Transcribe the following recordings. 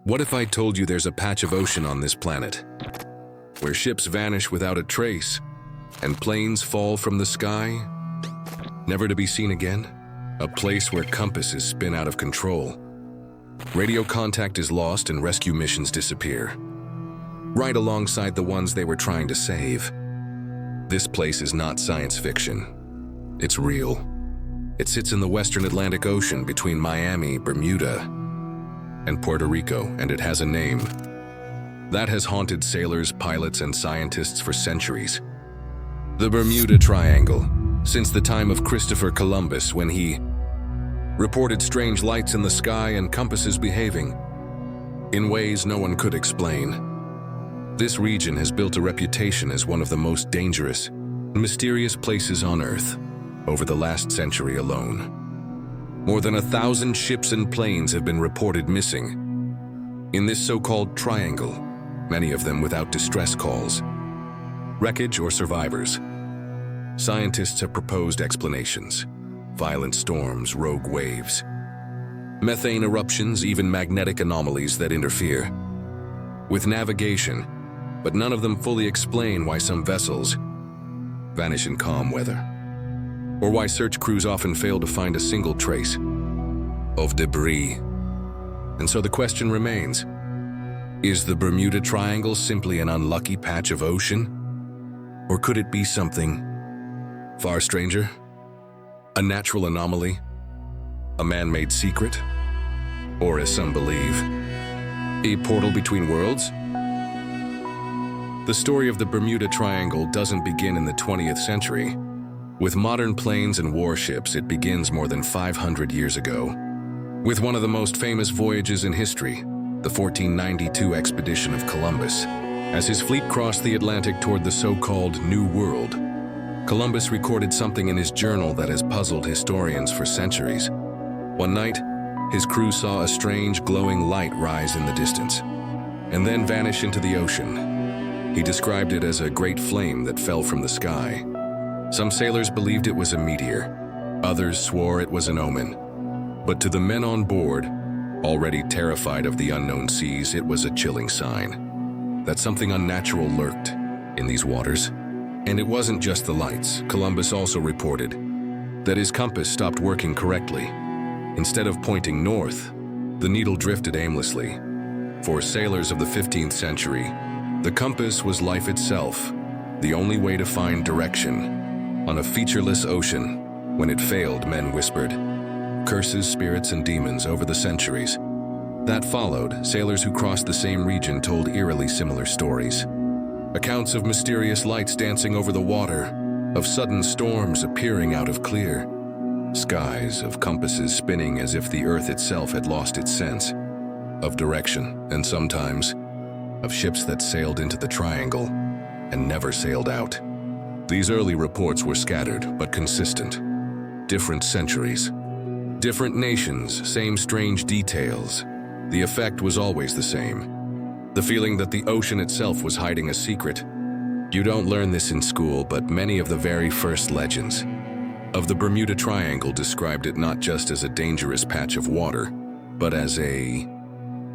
What if I told you there's a patch of ocean on this planet, where ships vanish without a trace, and planes fall from the sky, never to be seen again? A place where compasses spin out of control. Radio contact is lost and rescue missions disappear, right alongside the ones they were trying to save. This place is not science fiction. It's real. It sits in the western Atlantic Ocean between Miami, Bermuda, and Puerto Rico, and it has a name that has haunted sailors, pilots, and scientists for centuries. The Bermuda Triangle, since the time of Christopher Columbus, when he reported strange lights in the sky and compasses behaving in ways no one could explain. This region has built a reputation as one of the most dangerous and mysterious places on Earth over the last century alone. More than 1,000 ships and planes have been reported missing in this so-called triangle, many of them without distress calls, wreckage, or survivors. Scientists have proposed explanations: violent storms, rogue waves, methane eruptions, even magnetic anomalies that interfere with navigation, but none of them fully explain why some vessels vanish in calm weather, or why search crews often fail to find a single trace of debris. And so the question remains: is the Bermuda Triangle simply an unlucky patch of ocean? Or could it be something far stranger? A natural anomaly? A man-made secret? Or, as some believe, a portal between worlds? The story of the Bermuda Triangle doesn't begin in the 20th century. With modern planes and warships, it begins more than 500 years ago, with one of the most famous voyages in history, the 1492 expedition of Columbus. As his fleet crossed the Atlantic toward the so-called New World, Columbus recorded something in his journal that has puzzled historians for centuries. One night, his crew saw a strange glowing light rise in the distance, and then vanish into the ocean. He described it as a great flame that fell from the sky. Some sailors believed it was a meteor. Others swore it was an omen. But to the men on board, already terrified of the unknown seas, it was a chilling sign that something unnatural lurked in these waters. And it wasn't just the lights. Columbus also reported that his compass stopped working correctly. Instead of pointing north, the needle drifted aimlessly. For sailors of the 15th century, the compass was life itself, the only way to find direction on a featureless ocean. When it failed, men whispered curses, spirits, and demons. Over the centuries that followed, sailors who crossed the same region told eerily similar stories. Accounts of mysterious lights dancing over the water, of sudden storms appearing out of clear skies, of compasses spinning as if the earth itself had lost its sense of direction, and sometimes of ships that sailed into the triangle and never sailed out. These early reports were scattered but consistent. Different centuries, different nations, same strange details. The effect was always the same. The feeling that the ocean itself was hiding a secret. You don't learn this in school, but many of the very first legends of the Bermuda Triangle described it not just as a dangerous patch of water, but as a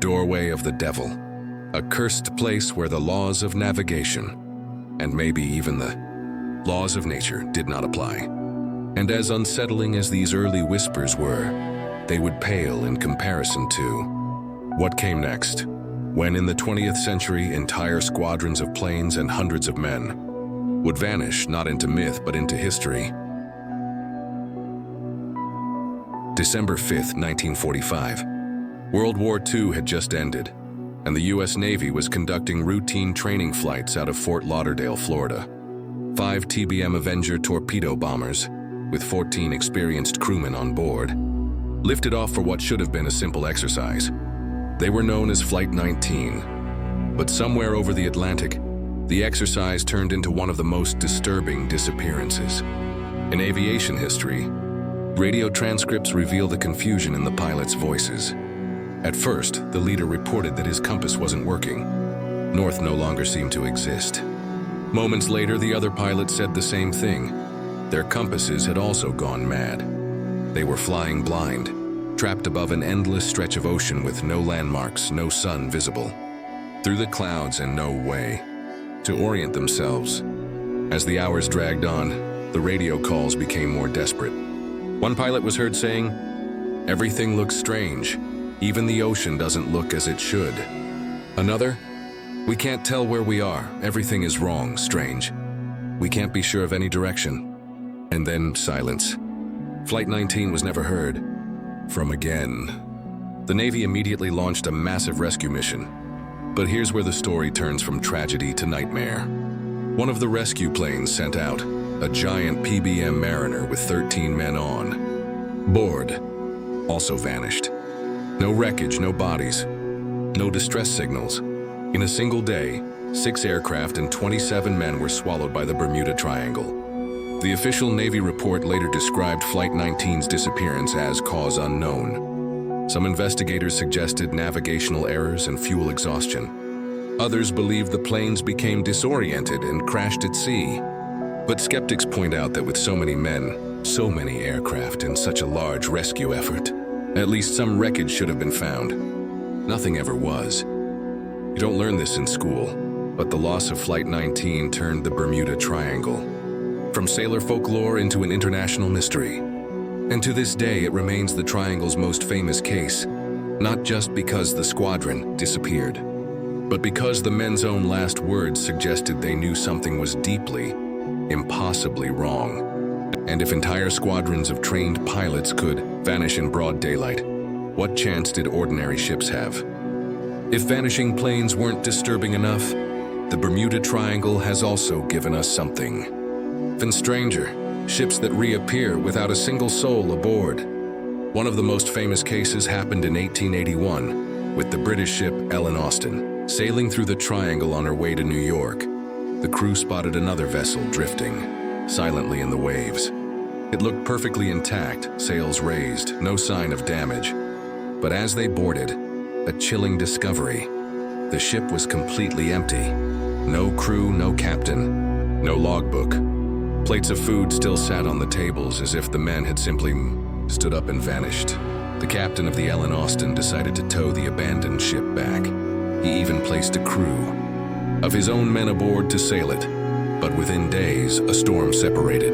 doorway of the devil, a cursed place where the laws of navigation, and maybe even the laws of nature, did not apply. And as unsettling as these early whispers were, they would pale in comparison to what came next, when in the 20th century, entire squadrons of planes and hundreds of men would vanish, not into myth, but into history. December 5th, 1945. World War II had just ended, and the U.S. Navy was conducting routine training flights out of Fort Lauderdale, Florida. 5 TBM Avenger torpedo bombers, with 14 experienced crewmen on board, lifted off for what should have been a simple exercise. They were known as Flight 19, but somewhere over the Atlantic, the exercise turned into one of the most disturbing disappearances in aviation history. Radio transcripts reveal the confusion in the pilots' voices. At first, the leader reported that his compass wasn't working. North no longer seemed to exist. Moments later, the other pilot said the same thing. Their compasses had also gone mad. They were flying blind, trapped above an endless stretch of ocean with no landmarks, no sun visible. Through the clouds and no way to orient themselves. As the hours dragged on, the radio calls became more desperate. One pilot was heard saying, "Everything looks strange. Even the ocean doesn't look as it should." Another, "We can't tell where we are. Everything is wrong, strange. We can't be sure of any direction." And then silence. Flight 19 was never heard from again. The Navy immediately launched a massive rescue mission. But here's where the story turns from tragedy to nightmare. One of the rescue planes sent out, a giant PBM Mariner with 13 men on board, also vanished. No wreckage, no bodies, no distress signals. In a single day, 6 aircraft and 27 men were swallowed by the Bermuda Triangle. The official Navy report later described Flight 19's disappearance as cause unknown. Some investigators suggested navigational errors and fuel exhaustion. Others believed the planes became disoriented and crashed at sea. But skeptics point out that with so many men, so many aircraft, and such a large rescue effort, at least some wreckage should have been found. Nothing ever was. You don't learn this in school, but the loss of Flight 19 turned the Bermuda Triangle from sailor folklore into an international mystery. And to this day, it remains the Triangle's most famous case, not just because the squadron disappeared, but because the men's own last words suggested they knew something was deeply, impossibly wrong. And if entire squadrons of trained pilots could vanish in broad daylight, what chance did ordinary ships have? If vanishing planes weren't disturbing enough, the Bermuda Triangle has also given us something even stranger. Ships that reappear without a single soul aboard. One of the most famous cases happened in 1881 with the British ship Ellen Austin. Sailing through the Triangle on her way to New York, the crew spotted another vessel drifting silently in the waves. It looked perfectly intact, sails raised, no sign of damage. But as they boarded, a chilling discovery. The ship was completely empty. No crew, no captain, no logbook. Plates of food still sat on the tables as if the men had simply stood up and vanished. The captain of the Ellen Austin decided to tow the abandoned ship back. He even placed a crew of his own men aboard to sail it. But within days, a storm separated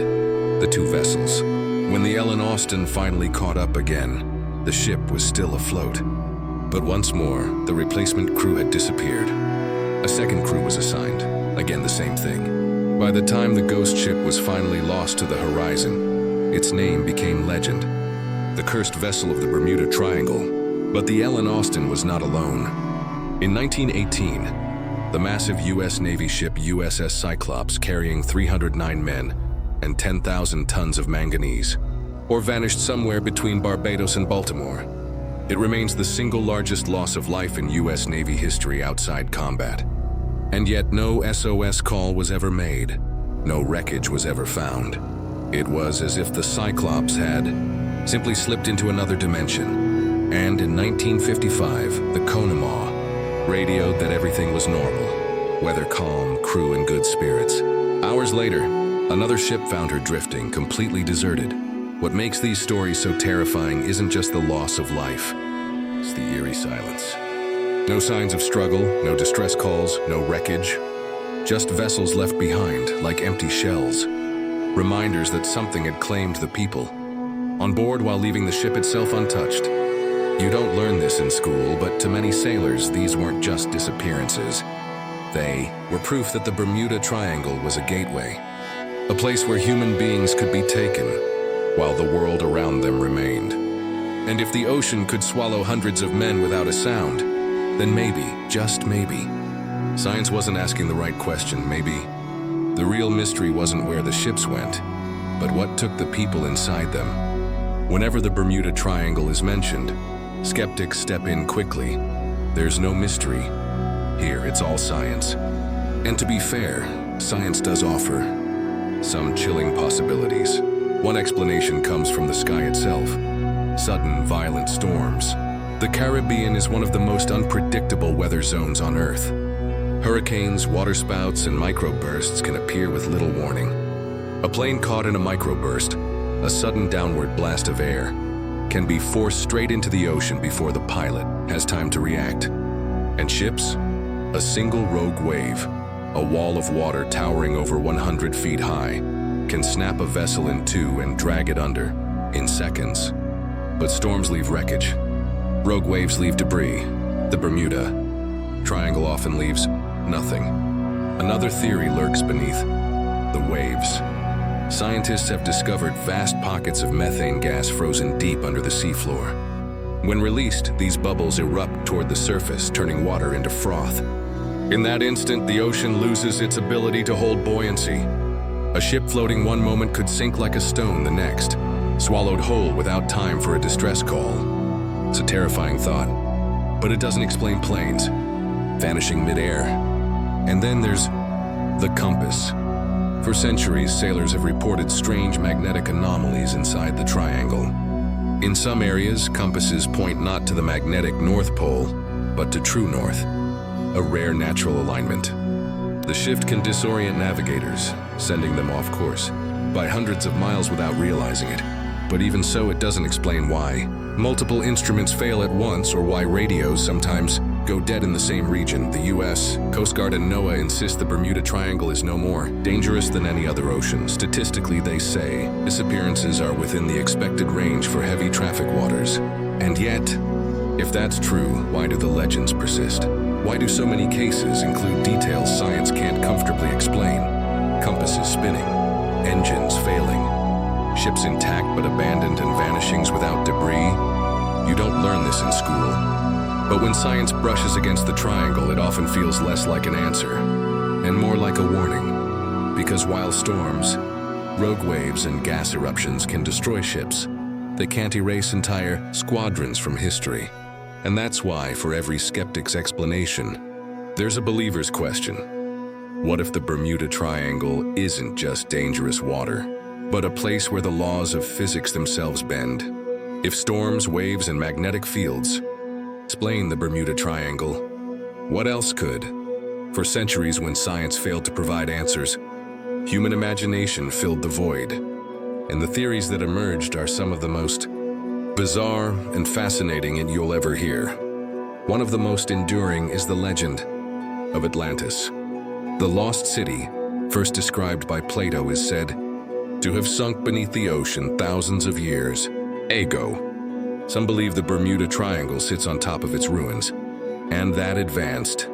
the two vessels. When the Ellen Austin finally caught up again, the ship was still afloat. But once more, the replacement crew had disappeared. A second crew was assigned. Again, the same thing. By the time the ghost ship was finally lost to the horizon, its name became legend. The cursed vessel of the Bermuda Triangle. But the Ellen Austin was not alone. In 1918, the massive U.S. Navy ship USS Cyclops, carrying 309 men and 10,000 tons of manganese, vanished somewhere between Barbados and Baltimore. It remains the single largest loss of life in U.S. Navy history outside combat. And yet no SOS call was ever made. No wreckage was ever found. It was as if the Cyclops had simply slipped into another dimension. And in 1955, the Conemaugh radioed that everything was normal. Weather calm, crew in good spirits. Hours later, another ship found her drifting, completely deserted. What makes these stories so terrifying isn't just the loss of life. It's the eerie silence. No signs of struggle, no distress calls, no wreckage. Just vessels left behind, like empty shells. Reminders that something had claimed the people on board while leaving the ship itself untouched. You don't learn this in school, but to many sailors, these weren't just disappearances. They were proof that the Bermuda Triangle was a gateway, a place where human beings could be taken while the world around them remained. And if the ocean could swallow hundreds of men without a sound, then maybe, just maybe, science wasn't asking the right question. Maybe the real mystery wasn't where the ships went, but what took the people inside them. Whenever the Bermuda Triangle is mentioned, skeptics step in quickly. There's no mystery. Here, it's all science. And to be fair, science does offer some chilling possibilities. One explanation comes from the sky itself. Sudden, violent storms. The Caribbean is one of the most unpredictable weather zones on Earth. Hurricanes, waterspouts, and microbursts can appear with little warning. A plane caught in a microburst, a sudden downward blast of air, can be forced straight into the ocean before the pilot has time to react. And ships? A single rogue wave, a wall of water towering over 100 feet high, can snap a vessel in two and drag it under in seconds. But storms leave wreckage. Rogue waves leave debris. The Bermuda Triangle often leaves nothing. Another theory lurks beneath the waves. Scientists have discovered vast pockets of methane gas frozen deep under the seafloor. When released, these bubbles erupt toward the surface, turning water into froth. In that instant, the ocean loses its ability to hold buoyancy. A ship floating one moment could sink like a stone the next, swallowed whole without time for a distress call. It's a terrifying thought, but it doesn't explain planes vanishing midair. And then there's the compass. For centuries, sailors have reported strange magnetic anomalies inside the triangle. In some areas, compasses point not to the magnetic North Pole, but to true north, a rare natural alignment. The shift can disorient navigators, sending them off course by hundreds of miles without realizing it. But even so, it doesn't explain why multiple instruments fail at once or why radios sometimes go dead in the same region. The U.S. Coast Guard and NOAA insist the Bermuda Triangle is no more dangerous than any other ocean. Statistically, they say, disappearances are within the expected range for heavy traffic waters. And yet, if that's true, why do the legends persist? Why do so many cases include details science can't comfortably explain? Compasses spinning, engines failing, ships intact but abandoned and vanishings without debris. You don't learn this in school. But when science brushes against the triangle, it often feels less like an answer and more like a warning. Because while storms, rogue waves, and gas eruptions can destroy ships, they can't erase entire squadrons from history. And that's why, for every skeptic's explanation, there's a believer's question. What if the Bermuda Triangle isn't just dangerous water, but a place where the laws of physics themselves bend? If storms, waves, and magnetic fields explain the Bermuda Triangle, what else could? For centuries, when science failed to provide answers, human imagination filled the void. And the theories that emerged are some of the most bizarre and fascinating you'll ever hear. One of the most enduring is the legend of Atlantis. The lost city, first described by Plato, is said to have sunk beneath the ocean thousands of years ago. Some believe the Bermuda Triangle sits on top of its ruins, and that advanced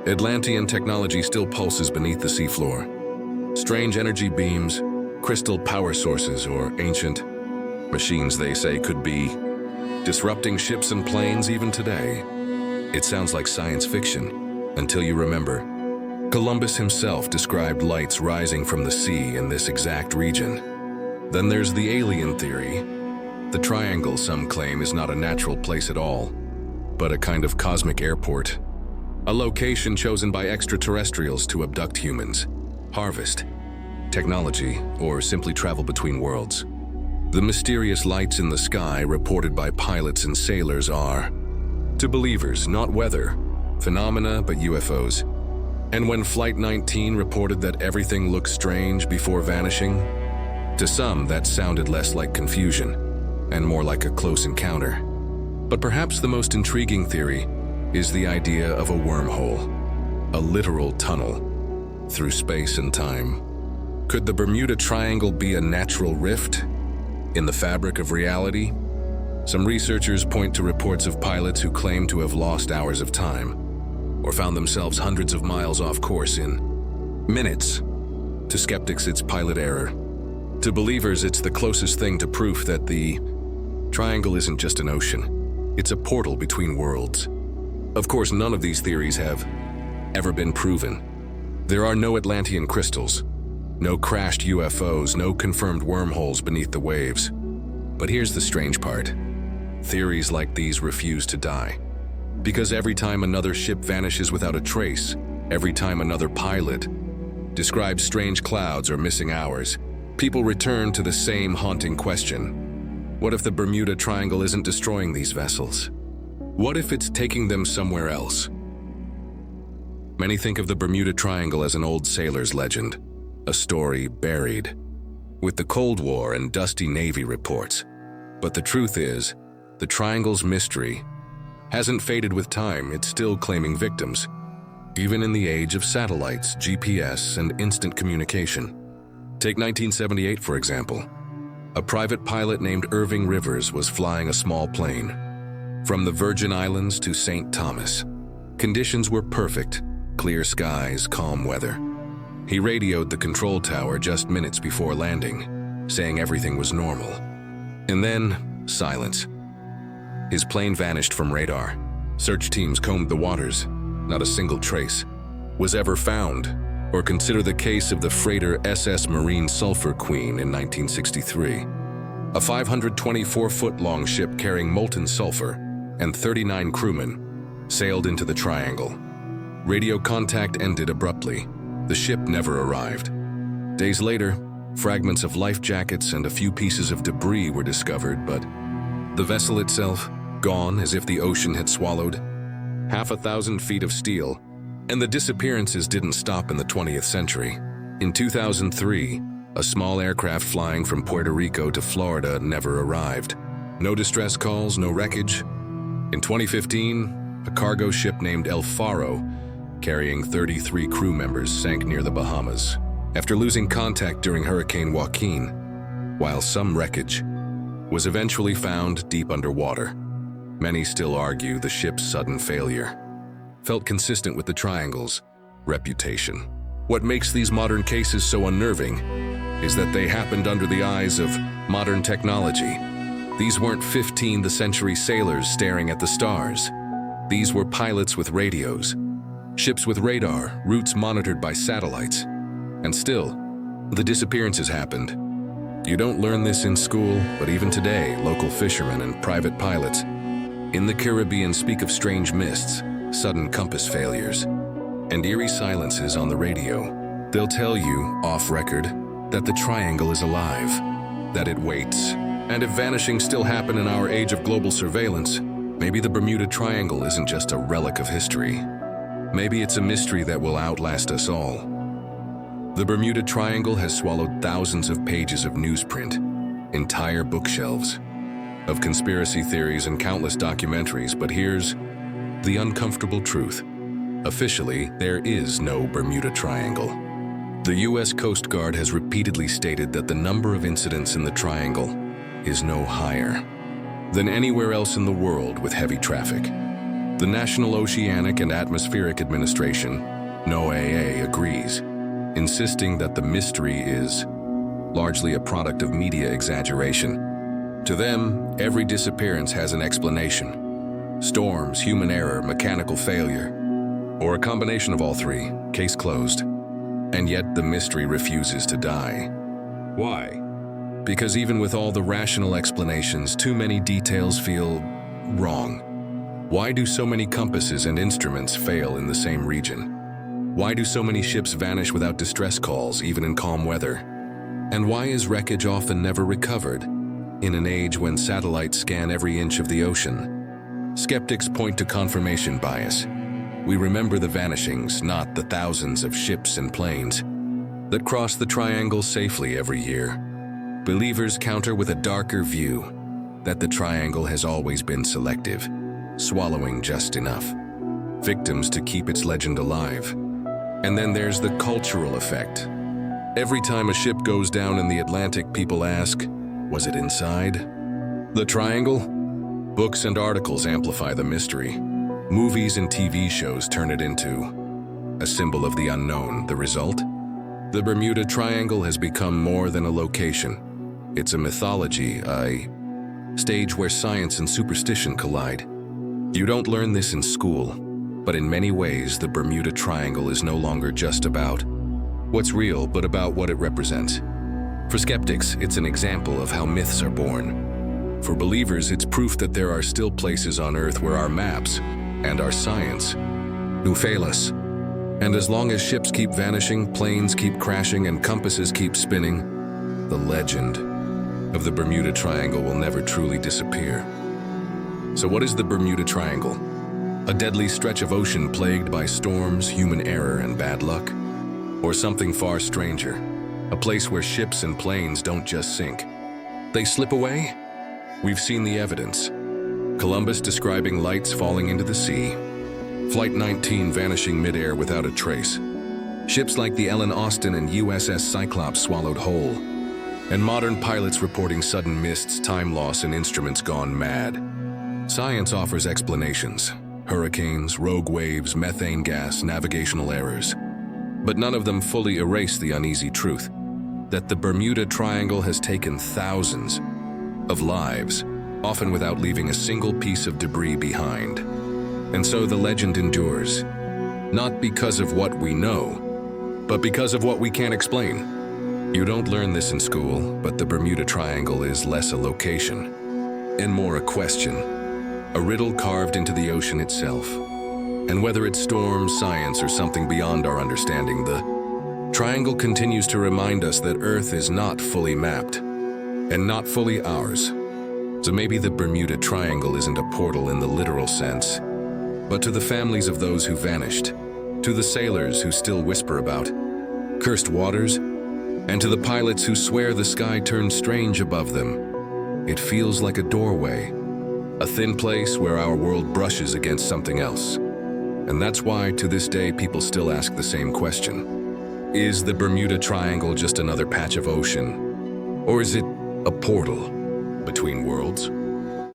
Atlantean technology still pulses beneath the seafloor. Strange energy beams, crystal power sources, or ancient machines, they say, could be disrupting ships and planes even today. It sounds like science fiction, until you remember. Columbus himself described lights rising from the sea in this exact region. Then there's the alien theory. The triangle, some claim, is not a natural place at all, but a kind of cosmic airport. A location chosen by extraterrestrials to abduct humans, harvest technology, or simply travel between worlds. The mysterious lights in the sky reported by pilots and sailors are, to believers, not weather, phenomena, but UFOs. And when Flight 19 reported that everything looked strange before vanishing, to some that sounded less like confusion and more like a close encounter. But perhaps the most intriguing theory is the idea of a wormhole, a literal tunnel through space and time. Could the Bermuda Triangle be a natural rift in the fabric of reality? Some researchers point to reports of pilots who claim to have lost hours of time or found themselves hundreds of miles off course in minutes. To skeptics, it's pilot error. To believers, it's the closest thing to proof that the triangle isn't just an ocean. It's a portal between worlds. Of course, none of these theories have ever been proven. There are no Atlantean crystals, no crashed UFOs, no confirmed wormholes beneath the waves. But here's the strange part. Theories like these refuse to die. Because every time another ship vanishes without a trace, every time another pilot describes strange clouds or missing hours, people return to the same haunting question. What if the Bermuda Triangle isn't destroying these vessels? What if it's taking them somewhere else? Many think of the Bermuda Triangle as an old sailor's legend, a story buried with the Cold War and dusty Navy reports. But the truth is, the triangle's mystery hasn't faded with time. It's still claiming victims, even in the age of satellites, GPS, and instant communication. Take 1978, for example. A private pilot named Irving Rivers was flying a small plane from the Virgin Islands to St. Thomas. Conditions were perfect: clear skies, calm weather. He radioed the control tower just minutes before landing, saying everything was normal. And then, silence. His plane vanished from radar. Search teams combed the waters. Not a single trace was ever found. Or consider the case of the freighter SS Marine Sulphur Queen in 1963. A 524-foot-long ship carrying molten sulfur and 39 crewmen sailed into the triangle. Radio contact ended abruptly. The ship never arrived. Days later, fragments of life jackets and a few pieces of debris were discovered, but the vessel itself, gone as if the ocean had swallowed 1,000 feet of steel. And the disappearances didn't stop in the 20th century. In 2003, a small aircraft flying from Puerto Rico to Florida never arrived. No distress calls, no wreckage. In 2015, a cargo ship named El Faro, carrying 33 crew members, sank near the Bahamas after losing contact during Hurricane Joaquin, while some wreckage was eventually found deep underwater. Many still argue the ship's sudden failure felt consistent with the triangle's reputation. What makes these modern cases so unnerving is that they happened under the eyes of modern technology. These weren't 15th century sailors staring at the stars. These were pilots with radios, ships with radar, routes monitored by satellites. And still, the disappearances happened. You don't learn this in school, but even today, local fishermen and private pilots in the Caribbean speak of strange mists, sudden compass failures, and eerie silences on the radio. They'll tell you, off record, that the triangle is alive, that it waits. And if vanishings still happen in our age of global surveillance, maybe the Bermuda Triangle isn't just a relic of history. Maybe it's a mystery that will outlast us all. The Bermuda Triangle has swallowed thousands of pages of newsprint, entire bookshelves of conspiracy theories and countless documentaries, but here's the uncomfortable truth. Officially, there is no Bermuda Triangle. The U.S. Coast Guard has repeatedly stated that the number of incidents in the triangle is no higher than anywhere else in the world with heavy traffic. The National Oceanic and Atmospheric Administration, NOAA, agrees, insisting that the mystery is largely a product of media exaggeration. To them, every disappearance has an explanation. Storms, human error, mechanical failure, or a combination of all three. Case closed. And yet the mystery refuses to die. Why? Because even with all the rational explanations, too many details feel wrong. Why do so many compasses and instruments fail in the same region? Why do so many ships vanish without distress calls, even in calm weather? And why is wreckage often never recovered in an age when satellites scan every inch of the ocean? Skeptics point to confirmation bias. We remember the vanishings, not the thousands of ships and planes that cross the triangle safely every year. Believers counter with a darker view that the triangle has always been selective, swallowing just enough victims to keep its legend alive. And then there's the cultural effect. Every time a ship goes down in the Atlantic, people ask, was it inside the triangle? Books and articles amplify the mystery. Movies and TV shows turn it into a symbol of the unknown. The result? The Bermuda Triangle has become more than a location. It's a mythology, a stage where science and superstition collide. You don't learn this in school, but in many ways, the Bermuda Triangle is no longer just about what's real, but about what it represents. For skeptics, it's an example of how myths are born. For believers, it's proof that there are still places on Earth where our maps and our science do fail us. And as long as ships keep vanishing, planes keep crashing, and compasses keep spinning, the legend of the Bermuda Triangle will never truly disappear. So what is the Bermuda Triangle? A deadly stretch of ocean plagued by storms, human error, and bad luck? Or something far stranger, a place where ships and planes don't just sink, they slip away? We've seen the evidence. Columbus describing lights falling into the sea, Flight 19 vanishing midair without a trace, ships like the Ellen Austin and USS Cyclops swallowed whole, and modern pilots reporting sudden mists, time loss, and instruments gone mad. Science offers explanations: hurricanes, rogue waves, methane gas, navigational errors. But none of them fully erase the uneasy truth that the Bermuda Triangle has taken thousands of lives, often without leaving a single piece of debris behind. And so the legend endures, not because of what we know, but because of what we can't explain. You don't learn this in school, but the Bermuda Triangle is less a location and more a question, a riddle carved into the ocean itself. And whether it's storms, science, or something beyond our understanding, the triangle continues to remind us that Earth is not fully mapped and not fully ours. So maybe the Bermuda Triangle isn't a portal in the literal sense, but to the families of those who vanished, to the sailors who still whisper about cursed waters, and to the pilots who swear the sky turned strange above them, it feels like a doorway, a thin place where our world brushes against something else. And that's why, to this day, people still ask the same question. Is the Bermuda Triangle just another patch of ocean? Or is it a portal between worlds?